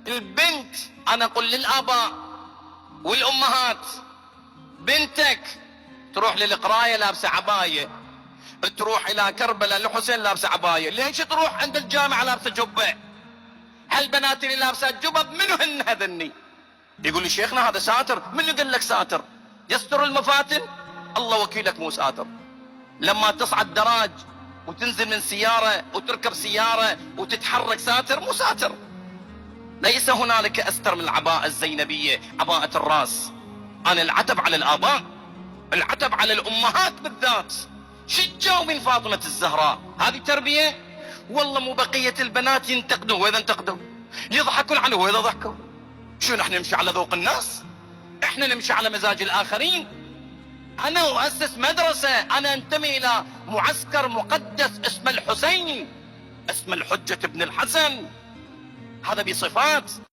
البنت، انا اقول للاباء والامهات، بنتك تروح للقرايه لابسه عبايه، تروح الى كربلاء لحسين لابسه عبايه، ليش تروح عند الجامعه لابسه جبه؟ هالبنات اللي لابسه جبب منو هن هذني؟ يقول لي شيخنا هذا ساتر. من اللي قال لك ساتر؟ يستر المفاتن؟ الله وكيلك مو ساتر. لما تصعد دراج وتنزل من سياره وتركب سياره وتتحرك ساتر؟ مو ساتر. ليس هنالك استر من العباءه الزينبيه، عباءه الراس. انا العتب على الاباء، العتب على الامهات بالذات. شجوا من فاطمه الزهراء، هذه تربيه؟ والله مو بقيه البنات ينتقدوا، واذا انتقدوا يضحكون عنه، واذا ضحكوا شو نحن نمشي على ذوق الناس؟ احنا نمشي على مزاج الاخرين. انا اؤسس مدرسه، انا انتمي الى معسكر مقدس اسمه الحسين، اسم الحجه ابن الحسن، هذا بصفات.